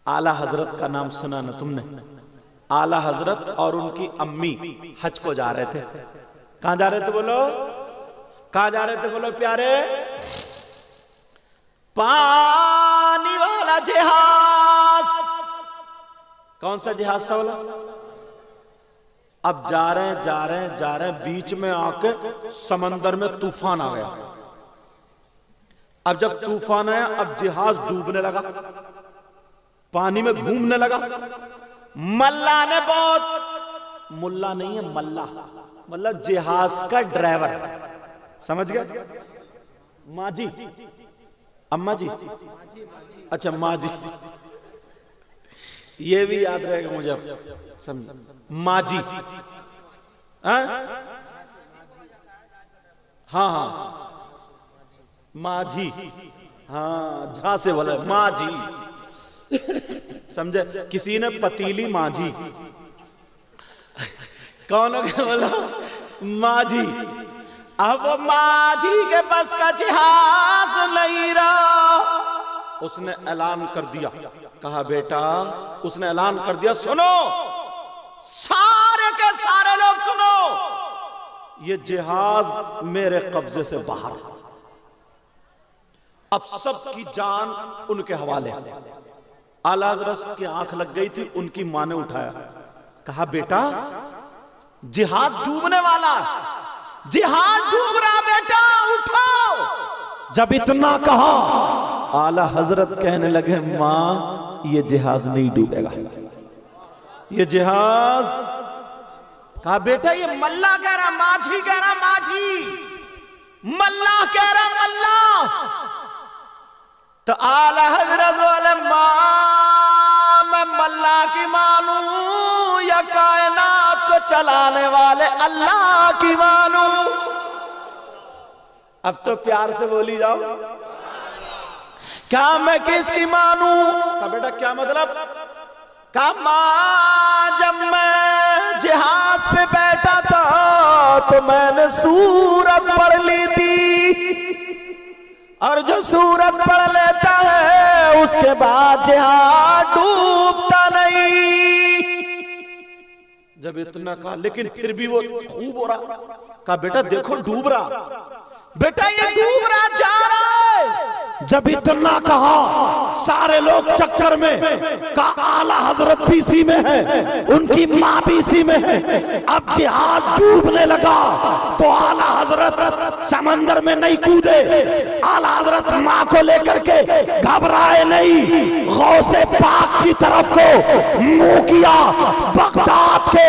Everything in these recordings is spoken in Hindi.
आला हजरत का नाम सुना ना तुमने? आला हजरत और उनकी अम्मी हज को जा रहे थे। कहां जा रहे थे बोलो? कहां जा रहे थे बोलो प्यारे? पानी वाला जहाज। कौन सा जहाज था बोलो? अब जा रहे हैं जा रहे हैं जा रहे हैं, बीच में आके समंदर में तूफान आ गया। अब जब तूफान आया, अब जहाज डूबने लगा, पानी में घूमने लगा। मल्ला ने बहुत, मुल्ला नहीं है मल्ला, मतलब जहाज का ड्राइवर, समझ गए? माजी, अम्मा जी, अच्छा माजी, ये भी याद रहेगा मुझे, अब समझ। माजी, हाँ हाँ, माझी, हाँ झा से बोला माझी, समझे? किसी ने पतीली माझी, कौन हो गया बोला? माझी। अब माझी के बस का जहाज नहीं रहा, उसने ऐलान कर दिया, कहा बेटा, उसने ऐलान कर दिया, सुनो सारे के सारे लोग सुनो, ये जहाज मेरे कब्जे से बाहर, अब सबकी जान उनके हवाले। आला हज़रत की आंख लग गई थी, उनकी मां ने उठाया, कहा बेटा जहाज डूबने वाला, जहाज डूब रहा बेटा, उठो। जब इतना कहा, आला हजरत कहने लगे मां ये जहाज नहीं डूबेगा, ये जहाज। कहा बेटा ये मल्ला कह रहा, माझी कह रहा, माझी, मल्ला कह रहा, मल्ला। तो आला हजरत बोले मां मैं मल्ला की मानू या कायनात को चलाने वाले अल्लाह की मानू? अब तो प्यार से बोली जाओ, क्या मैं किसकी मानू? का बेटा क्या मतलब? का मां जब मैं जहाज पे बैठा था तो मैंने सूरत पढ़ ली थी, और जो सूरत पढ़ लेता है उसके बाद जहाज डूबता नहीं। जब इतना कहा, लेकिन फिर भी वो खूब हो रहा, कहा बेटा देखो डूब रहा, बेटा ये डूब रहा, जा रहा है। जब इतना कहा, सारे लोग चक्कर में, का आला हजरत भी इसी में है, उनकी मां भी इसी में है। अब जहाज डूबने लगा तो आला हजरत समंदर में नहीं कूदे, आला हजरत मां को लेकर के घबराए नहीं, गौसे पाक की तरफ को मुंह किया। बगदाद के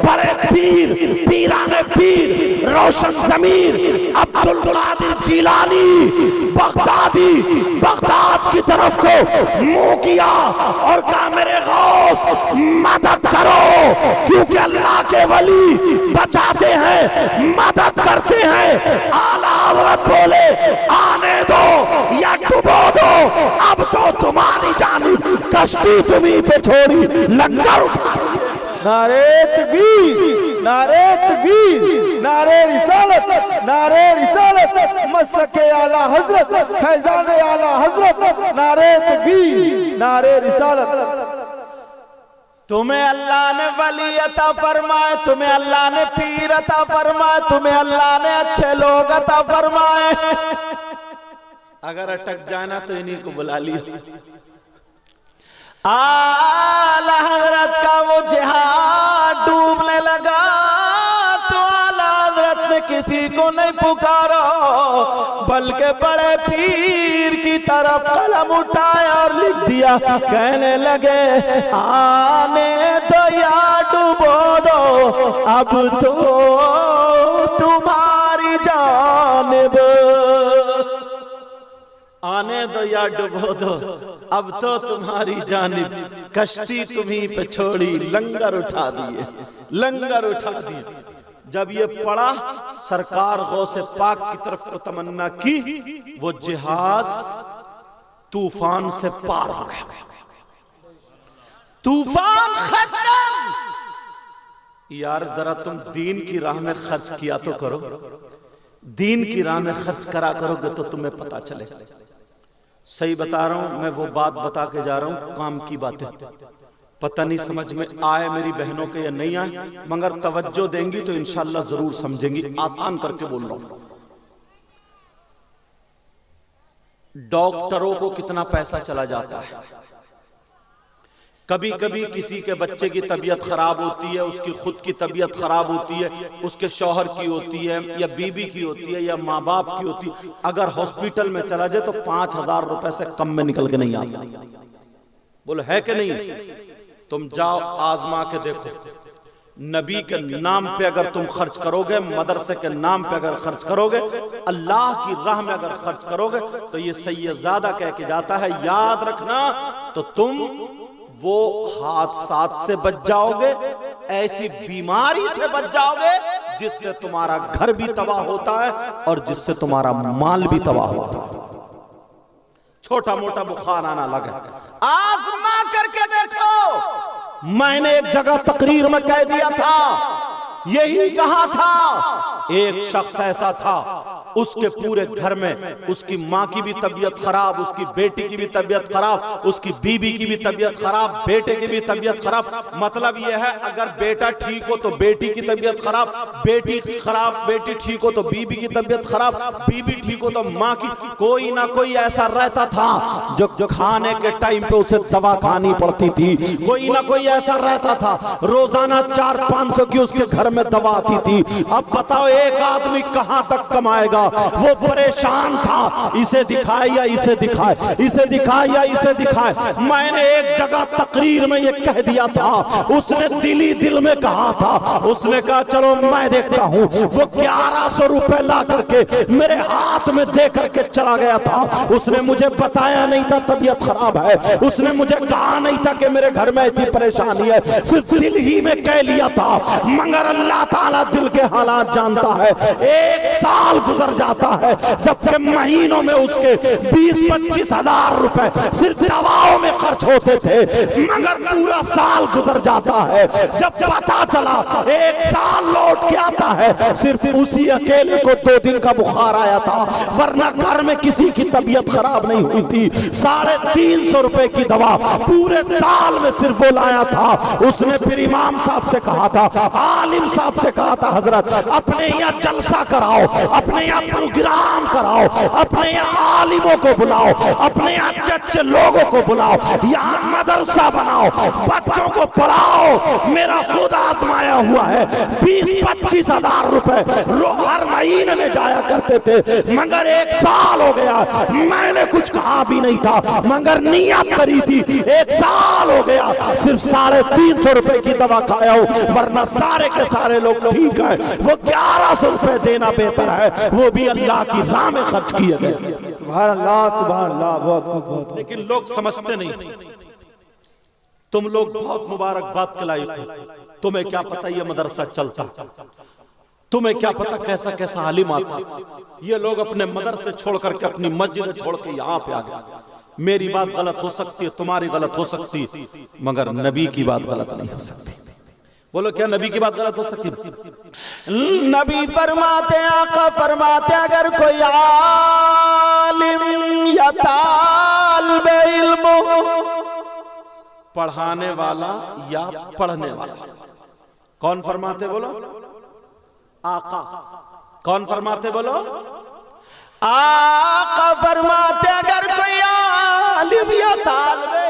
बड़े पीर, पीराने पीर, रोशन जमीर अब्दुल कादिर जिलानी बगदादी, बगदाद की तरफ को मुंह किया और कहा मेरे गौस मदद करो, क्योंकि अल्लाह के वली बचाते हैं, मदद करते हैं। आला हज़रत बोले आने दो या डुबो दो, अब तो तुम्हारी जानिब कश्ती तुम्हीं पे छोड़ी, लंगर उठा। नारे तकबीर, नारे तकबीर, नारे रिसालत, नारे रिसालत, मसलके आला हजरत, फैजाने आला हजरत, नारे तकबीर, नारे रिसालत। तुम्हें अल्लाह ने वली अता फरमाए, तुम्हें अल्लाह ने पीर अता फरमाए, तुम्हें अल्लाह ने अच्छे लोग अता फरमाए। अगर अटक जाना तो इन्हीं को बुला लिया। आला हजरत का वो जहाज डूबने लगा तो आला हजरत ने किसी को नहीं पुकारा, बल्कि बड़े पीर की तरफ कलम उठाया और लिख दिया। कहने लगे आने दो या डुबो दो, अब तो तुम्हारी जानिब, आने दो या डुबो दो, अब तो तुम्हारी जानिब, कश्ती तुम्हीं पे छोड़ी, लंगर उठा दिए, लंगर उठा दिए। जब ये पड़ा, सरकार गौसे पाक की तरफ को तमन्ना की, वो जहाज तूफान से पार हो गया, तूफान खत्म। यार जरा तुम दीन की राह में खर्च किया तो करो, दीन की राह में खर्च करा करोगे तो तुम्हें पता चले। सही बता रहा हूं मैं, वो बात बता के जा रहा हूं, काम की बातें। पता नहीं समझ में आए मेरी बहनों के या नहीं आए, मगर तवज्जो देंगी तो इंशाल्लाह जरूर समझेंगी। आसान करके बोल रहा हूं। डॉक्टरों को कितना पैसा चला जाता है। कभी कभी किसी के बच्चे की तबीयत खराब होती है, उसकी खुद की तबीयत खराब होती है, उसके शौहर की होती है, या बीबी की होती है, या माँ बाप की होती है। अगर हॉस्पिटल में चला जाए तो 5,000 रुपए से कम में निकल के नहीं आता। बोलो है कि नहीं? तुम जाओ आजमा के देखो। नबी के नाम पे अगर तुम खर्च करोगे, मदरसे के नाम पे अगर खर्च करोगे, अल्लाह की राह में अगर खर्च करोगे, तो ये सैयदादा कह के जाता है, याद रखना, तो तुम वो हादसात से बच जाओगे, ऐसी बीमारी से बच जाओगे जिससे तुम्हारा घर भी तबाह होता है और जिससे तुम्हारा माल भी तबाह होता है। छोटा मोटा बुखार आना लगे, आजमा करके देखो। मैंने एक जगह तकरीर में कह दिया था, यही कहा था, एक शख्स ऐसा था, उसके पूरे घर में उसकी माँ की भी तबीयत खराब, उसकी बेटी की भी तबीयत खराब, उसकी बीबी की भी तबीयत खराब, बेटे की भी तबीयत खराब। मतलब यह है, अगर बेटा ठीक हो तो बेटी की तबीयत खराब, बेटी खराब, बेटी ठीक हो तो बीबी की तबीयत खराब, बीबी ठीक हो तो माँ की। कोई ना कोई ऐसा रहता था जो खाने के टाइम पे उसे दवा खानी पड़ती थी। कोई ना कोई ऐसा रहता था, रोजाना 400-500 की उसके घर में दवा आती थी। अब बताओ एक आदमी कहां तक कमाएगा? वो परेशान था, इसे दिखाए या इसे दिखाए, इसे दिखाए या इसे दिखाए। मैंने एक जगह तकरीर में ये कह दिया था, उसने दिली दिल में कहा था, उसने कहा चलो मैं देखता हूं। वो 1100 रुपए ला करके मेरे हाथ में दे करके चला गया था। उसने मुझे बताया नहीं था तबीयत खराब है, उसने मुझे कहा नहीं था कि मेरे घर में ऐसी परेशानी है, सिर्फ दिल ही में कह लिया था। मगर अल्लाह ताला दिल के हालात जानता है। 1 साल गुजर जाता है, जबकि महीनों में उसके 20-25 हजार रुपए सिर्फ दवाओं में खर्च होते थे। मगर पूरा साल गुजर जाता है, जब पता चला 1 साल लौट के आता है, सिर्फ उसी अकेले को 2 दिन का बुखार आया था, वरना घर में किसी की तबीयत खराब नहीं हुई थी। 350 रुपए की दवा पूरे साल में सिर्फ वो लाया था। उसने फिर इमाम साहब से कहा था, आलिम साहब से कहा था, हजरत अपने यहाँ जलसा कराओ, अपने यहाँ प्रोग्राम कराओ, अपने यहाँ आलिमों को बुलाओ, अपने यहाँ अच्छे लोगों को बुलाओ, यहाँ मदरसा बनाओ, बच्चों को पढ़ाओ। मेरा खुद आजमाया हुआ है, 20-25 हजार रुपए हर महीने में जाया करते थे। मगर 1 साल हो गया, मैंने कुछ कहा भी नहीं था, मगर नियत करी थी। 1 साल हो गया, सिर्फ 350 रुपए की दवा खाया हूं, वरना सारे के सारे लोग ठीक है। वो 1100 रुपए देना बेहतर है, वो भी अल्लाह की राह में खर्च किए गए। सुभान अल्लाह, सुभान अल्लाह, बहुत। लेकिन लोग समझते नहीं। तुम लोग बहुत मुबारकबाद के लायक हो। तुम्हें क्या पता ये मदरसा चलता, तुम्हें क्या पता कैसा कैसा आलिम आता। ये लोग अपने मदरसे छोड़ करके, अपनी मस्जिद छोड़ के यहाँ पे आ गए। मेरी बात गलत हो सकती है, तुम्हारी गलत हो सकती है, मगर नबी की बात गलत नहीं हो सकती। बोलो क्या नबी की बात गलत हो सकती? नबी फरमाते, आका फरमाते, अगर कोई आलिम या तालिबे इल्म, पढ़ाने वाला या पढ़ने वाला, कौन फरमाते बोलो? आका। कौन फरमाते बोलो? आका फरमाते, अगर कोई आलिम या तालिबे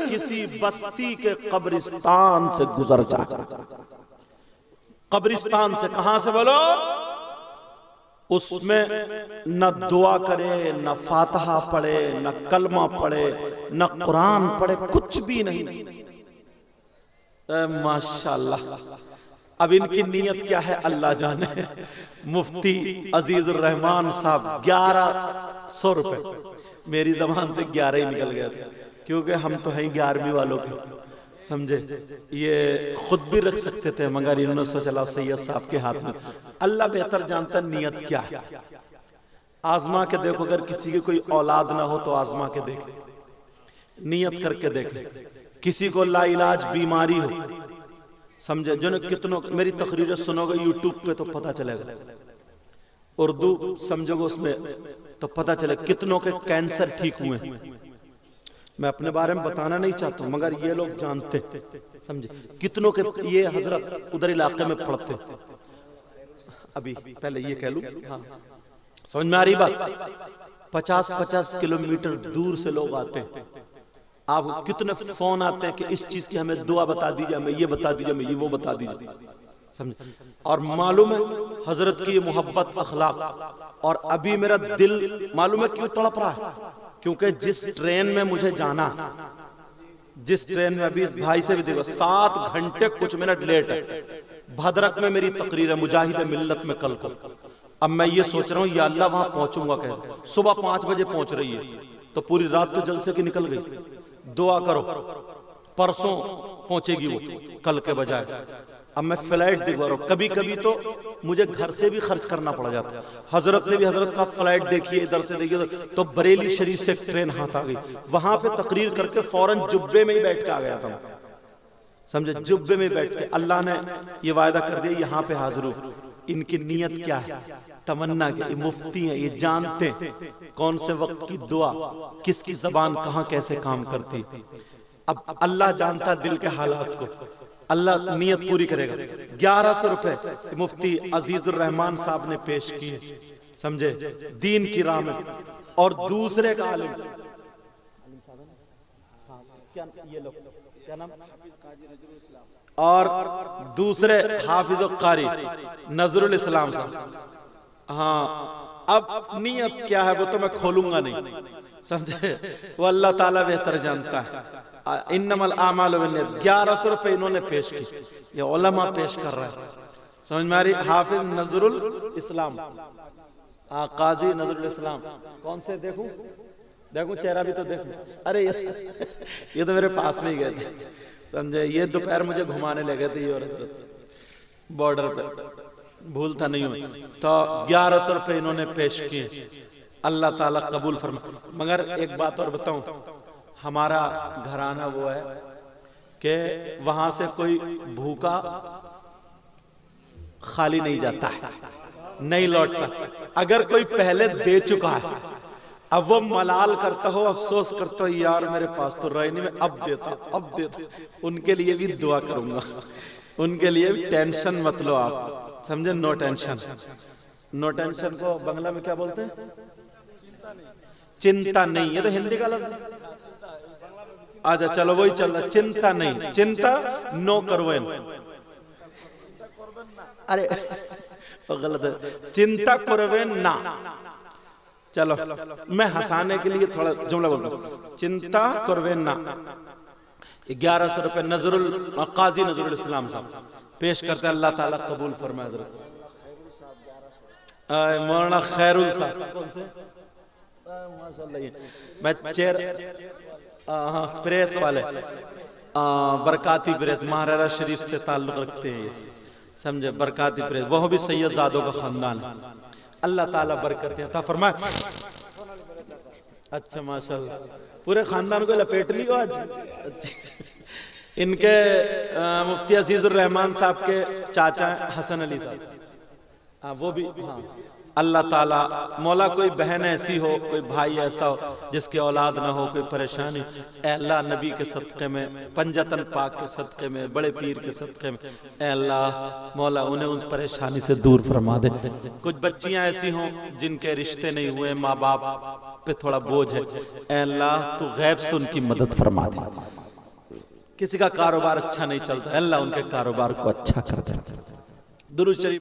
किसी बस्ती के कब्रिस्तान से गुजर जाए, कब्रिस्तान से, कहां से बोलो? उसमें न दुआ करे, न फातिहा पढ़े, न कलमा पढ़े, न कुरान पढ़े, कुछ भी नहीं। माशाल्लाह। अब इनकी नीयत क्या है अल्लाह जाने। मुफ्ती अजीजुर रहमान साहब 1100 रुपए, मेरी जबान से 11 ही निकल गया था, क्योंकि हम तो हैं 11वीं वालों के, समझे। ये खुद भी रख सकते थे, मगर इन्होंने सोचा सैयद साहब के हाथ में। अल्लाह बेहतर जानता नियत क्या है। आजमा के देखो, अगर किसी की कोई औलाद ना हो तो आजमा के देखे, नियत करके देखे। किसी को लाइलाज बीमारी हो, समझे, जो ने कितनों मेरी तकरीरें सुनोगे यूट्यूब पे तो पता चलेगा। उर्दू समझोगे उसमें तो पता चले कितनों के कैंसर ठीक हुए। मैं अपने बारे में बताना नहीं चाहता हूं, मगर ये लोग जानते, समझे, कितनों के ये हजरत उधर इलाके में पढ़ते। अभी पहले ये कह लूं, हाँ समझ में आ रही बात। 50-50 किलोमीटर दूर से लोग आते हैं। आप कितने फोन आते हैं कि इस चीज की हमें दुआ बता दीजिए, हमें ये बता दीजिए, हमें ये वो बता दीजिए, समझे। और मालूम है हजरत की ये मोहब्बत, अखलाक। और अभी मेरा दिल मालूम है क्यों तड़प रहा है, क्योंकि जिस ट्रेन में मुझे जाना, जिस ट्रेन में अभी इस भाई से भी देखो 7 घंटे कुछ मिनट लेट है। भद्रक में मेरी तकरीर है मुजाहिद मिल्लत में कल को। अब मैं ये सोच रहा हूँ या अल्लाह वहां पहुंचूंगा कैसे। सुबह 5 बजे पहुंच रही है, तो पूरी रात तो जलसे की निकल गई। दुआ करो परसों पहुंचेगी वो, कल के बजाय। अब मैं फ्लाइट दिखवा रहा हूं, कभी कभी तो मुझे घर से भी खर्च करना पड़ जाता है। हजरत ने भी हजरत का फ्लाइट देखिए, इधर से देखिए, तो बरेली शरीफ से एक ट्रेन हाथ आ गई। वहां पे तकरीर करके फौरन जुब्बे में ही बैठ के आ गया था, समझे। जुब्बे में बैठ के अल्लाह ने ये वायदा कर दिया यहाँ पे हाजिर हूं। इनकी नीयत क्या है, तमन्ना क्या, ये मुफ्ती है, ये जानते कौन से वक्त की दुआ किसकी जबान कहां कैसे काम करती। अब अल्लाह जानता दिल के हालात को, अल्लाह नियत पूरी करेगा। 1100 रुपए मुफ्ती अजीजुर रहमान साहब ने पेश किए, समझे, दीन की राह में। और दूसरे का आलिम, क्या ये लोग क्या नाम, और दूसरे हाफिज कारी नजरुल इस्लाम साहब। हाँ अब नियत क्या है वो तो मैं खोलूंगा नहीं, समझे, वो अल्लाह ताला बेहतर जानता है। इन्नमल आमालु बिन्नियत। 1100 रुपए इन्होंने पेश की, ये उलमा पेश कर रहा है, समझ में आ रही। हाफिज नजरुल इस्लाम, काजी नजरुल इस्लाम, कौन से देखूं, देखूं चेहरा भी तो देखूं। अरे ये तो मेरे पास में ही गए थे, समझे। ये दोपहर मुझे घुमाने लगे थे, ये और बॉर्डर पे, भूलता नहीं हूं। तो 1100 रुपए इन्होंने पेश किए, अल्लाह ताला कबूल फरमा। मगर एक बात और बताऊं, हमारा घराना वो है कि वहां से कोई भूखा खाली नहीं जाता है, नहीं लौटता। अगर कोई पहले दे चुका है, अब वो मलाल करता हो, अफसोस करता हो, यार मेरे पास तो रही नहीं, मैं अब देता। उनके लिए भी दुआ करूंगा, उनके लिए भी टेंशन मत लो आप, समझे। नो टेंशन, नो टेंशन को बांग्ला में क्या बोलते हैं, चिंता नहीं। ये तो हिंदी का लफ्ज है। अच्छा चलो वही चल रहा, चिंता नहीं, चिंता नो करवेन। अरे गलत है, चिंता करवेन ना। चलो मैं हंसाने के लिए थोड़ा जुमला बोलता हूं, चिंता करवेन ना। 1100 रुपए नजरुल काजी नजरुल इस्लाम साहब पेश करते हैं, अल्लाह ताला कबूल फरमाए। मौलाना खैरुल साहब, कौन से, माशाल्लाह, मैं चेयर प्रेस वाले, बरकाती प्रेस, महाराजा शरीफ से ताल्लुक रखते हैं, समझे, बरकाती प्रेस। वह भी सैयदजादों का खानदान है, अल्लाह ताला बरकत अता फरमाए। अच्छा माशाल्लाह, पूरे खानदान को लपेट लियो आज। इनके मुफ्ती अजीजुर रहमान साहब के चाचा हसन अली साहब, वो भी, हाँ अल्लाह ताला मौला कोई बहन ऐसी हो, कोई भाई ऐसा हो जिसकी औलाद ना हो, कोई परेशानी, ए अल्लाह नबी के सदक़े में, पंजतन पाक के सदक़े में, बड़े पीर के सदक़े में, ए अल्लाह मौला उन्हें उस परेशानी से दूर फरमा दे। कुछ बच्चियां ऐसी हों जिनके रिश्ते नहीं हुए, माँ बाप पे थोड़ा बोझ है, ए अल्लाह तू गैब से उनकी मदद फरमा दे। किसी का कारोबार अच्छा नहीं चलता, अल्लाह उनके कारोबार को अच्छा कर दे। दुरूद शरीफ।